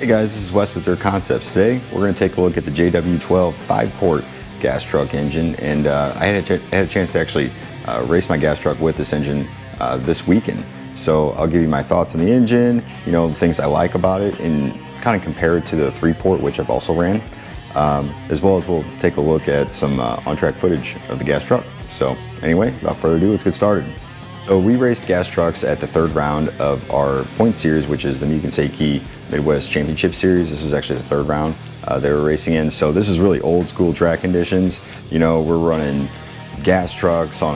Hey guys, this is Wes with JConcepts. Today we're going to take a look at the JW12 5-port gas truck engine, and I had a chance to actually race my gas truck with this engine this weekend. So I'll give you my thoughts on the engine, you know, the things I like about it, and kind of compare it to the 3-port, which I've also ran, as well as we'll take a look at some on-track footage of the gas truck. So anyway, without further ado, let's get started. So we raced gas trucks at the 3rd round of our point series, which is the Mugen Seiki Midwest Championship Series. This is actually the 3rd round they were racing in. So this is really old school track conditions. You know, we're running gas trucks on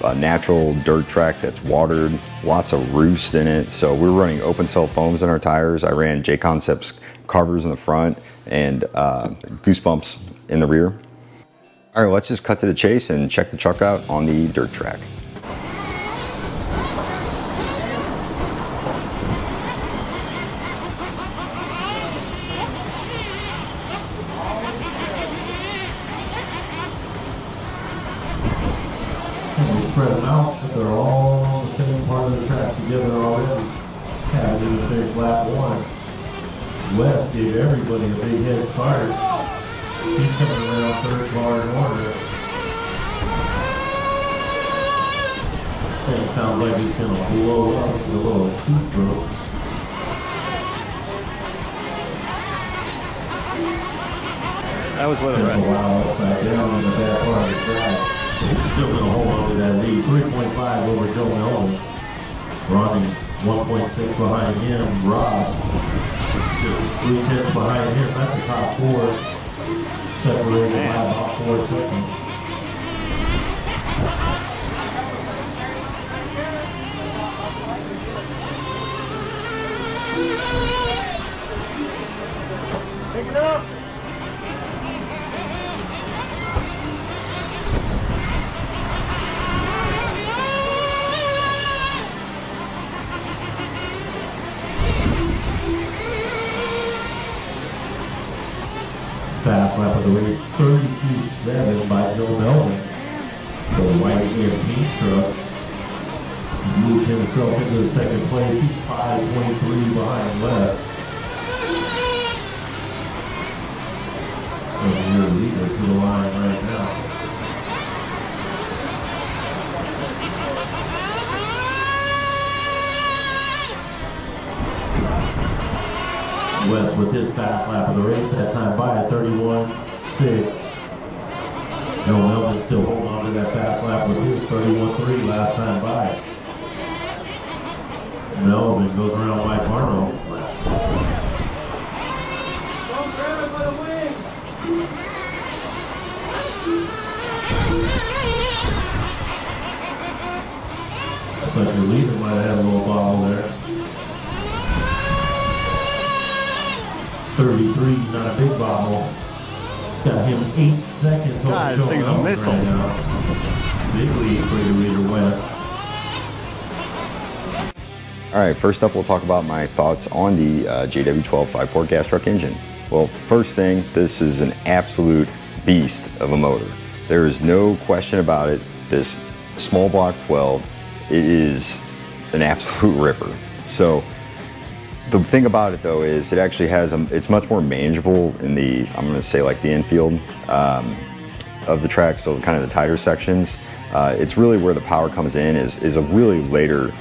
a natural dirt track that's watered, lots of roost in it. So we're running open cell foams in our tires. I ran JConcepts carburetors in the front and Goosebumps in the rear. All right, let's just cut to the chase and check the truck out on the dirt track. We spread them out, but they're all on the same part of the track together already. Had to do the same lap 1. Wes gave everybody a big head start. He's coming around 3rd car in order. Thing sounds like he's gonna blow up with a little two-stroke. That was what it was. Wow, upside down on the back part of the track. Still going to hold on to that lead. 3.5 over Joe Melvin. Ronnie 1.6 behind him. Rob just 3/10 behind him. That's the top 4. Separated by about 4 seconds. Pick it up! Fast lap of the race, 32.7 by Joe Melvin. The white EMP truck moved himself into the 2nd place. He's 5.3 behind left. So your leader to the line right now. Wes with his fast lap of the race, that time by at 31.6. Joe Melvin still holding on to that fast lap with his 31.3 last time by. Melvin goes around by Barno. Don't grab it by the wing! Looks like your leader might have had a little bobble there. 33, not a big bobble. Got him 8 seconds. God, this thing's a missile. Right now. Big lead for your leader, Wes. All right, first up, we'll talk about my thoughts on the JW12 5-port gas truck engine. Well, first thing, this is an absolute beast of a motor. There is no question about it. This small block 12, it is an absolute ripper. So the thing about it though is it actually has, it's much more manageable in the, I'm gonna say like the infield of the track, so kind of the tighter sections. It's really where the power comes in is a really later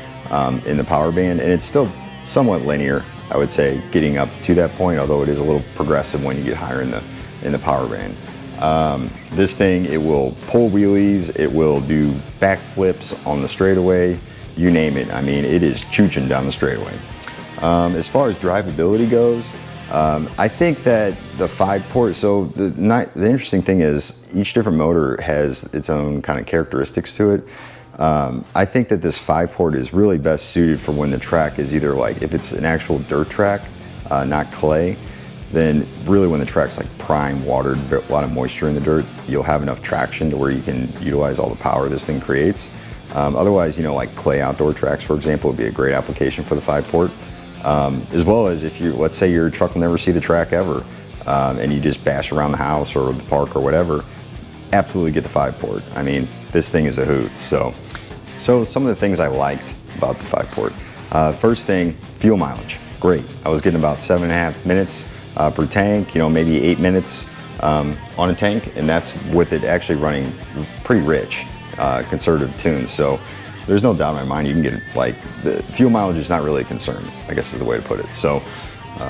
in the power band, and it's still somewhat linear, I would say, getting up to that point, although it is a little progressive when you get higher in the power band. This thing, it will pull wheelies, it will do backflips on the straightaway, you name it. I mean, it is chooching down the straightaway. As far as drivability goes, I think that the 5-port, so the interesting thing is each different motor has its own kind of characteristics to it. I think that this 5-port is really best suited for when the track is either like, if it's an actual dirt track, not clay, then really when the track's like prime, watered, a lot of moisture in the dirt, you'll have enough traction to where you can utilize all the power this thing creates. Otherwise, you know, like clay outdoor tracks, for example, would be a great application for the 5-port. As well as if you, let's say your truck will never see the track ever, and you just bash around the house or the park or whatever, absolutely get the 5-port. I mean, this thing is a hoot. So some of the things I liked about the 5-port. First thing, fuel mileage. great. I was getting about 7.5 minutes per tank, you know, maybe 8 minutes on a tank, and that's with it actually running pretty rich, conservative tunes. So there's no doubt in my mind you can get, like, the fuel mileage is not really a concern, I guess is the way to put it. So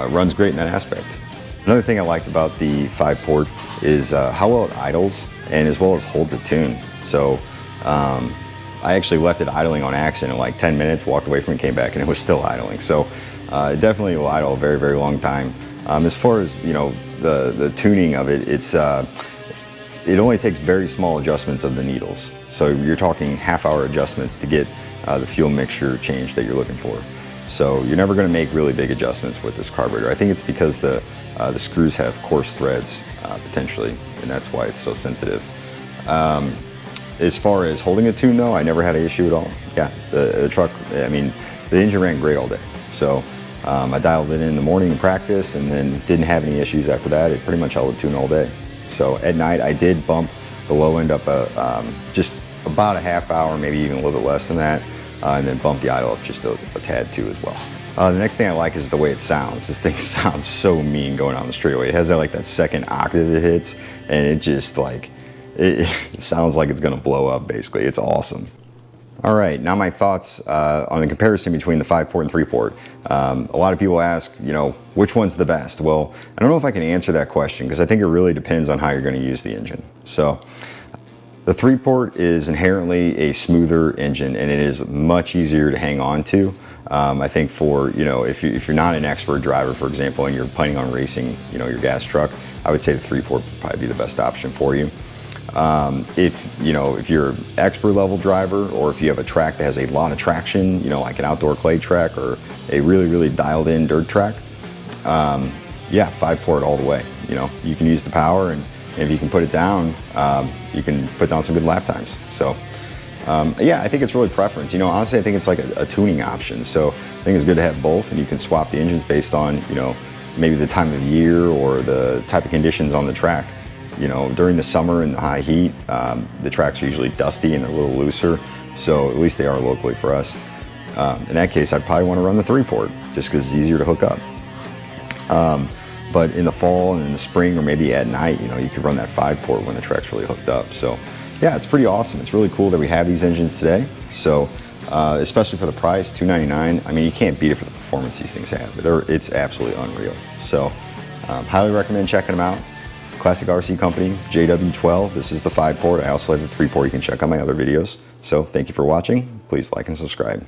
runs great in that aspect. Another thing I liked about the 5-port is how well it idles and as well as holds a tune. So I actually left it idling on accident in like 10 minutes, walked away from it, came back, and it was still idling. So it definitely will idle a very, very long time. As far as, you know, the tuning of it, it only takes very small adjustments of the needles. So you're talking half-hour adjustments to get the fuel mixture change that you're looking for. So you're never going to make really big adjustments with this carburetor. I think it's because the screws have coarse threads potentially, and that's why it's so sensitive. As far as holding a tune though, I never had an issue at all. Yeah, the truck, I mean, the engine ran great all day. So I dialed it in the morning in practice and then didn't have any issues after that. It pretty much held a tune all day. So at night I did bump the low end up just about a half hour, maybe even a little bit less than that, and then bump the idle up just a tad too as well. The next thing I like is the way it sounds. This thing sounds so mean going on the straightaway. It has that, like, that second octave it hits, and it just, like, it sounds like it's gonna blow up basically. It's awesome. All right, now my thoughts on the comparison between the 5-port and 3-port. A lot of people ask, you know, which one's the best? Well, I don't know if I can answer that question because I think it really depends on how you're going to use the engine. So the 3-port is inherently a smoother engine and it is much easier to hang on to. I think for, you know, if you're not an expert driver, for example, and you're planning on racing, you know, your gas truck, I would say the 3-port would probably be the best option for you. If you're an expert level driver, or if you have a track that has a lot of traction, you know, like an outdoor clay track or a really, really dialed in dirt track, yeah, 5-port all the way. You know, you can use the power, and if you can put it down, you can put down some good lap times. So yeah, I think it's really preference. You know, honestly, I think it's like a tuning option. So I think it's good to have both, and you can swap the engines based on, you know, maybe the time of year or the type of conditions on the track. You know, during the summer and the high heat, the tracks are usually dusty and they're a little looser, so at least they are locally for us. In that case, I'd probably want to run the 3-port just because it's easier to hook up. But in the fall and in the spring, or maybe at night, you know, you could run that 5-port when the track's really hooked up. So yeah, it's pretty awesome. It's really cool that we have these engines today. So especially for the price, $299. I mean, you can't beat it for the performance these things have. It's absolutely unreal. So highly recommend checking them out. Classic RC company, JW12. This is the 5-port. I also have the 3-port. You can check out my other videos. So thank you for watching. Please like and subscribe.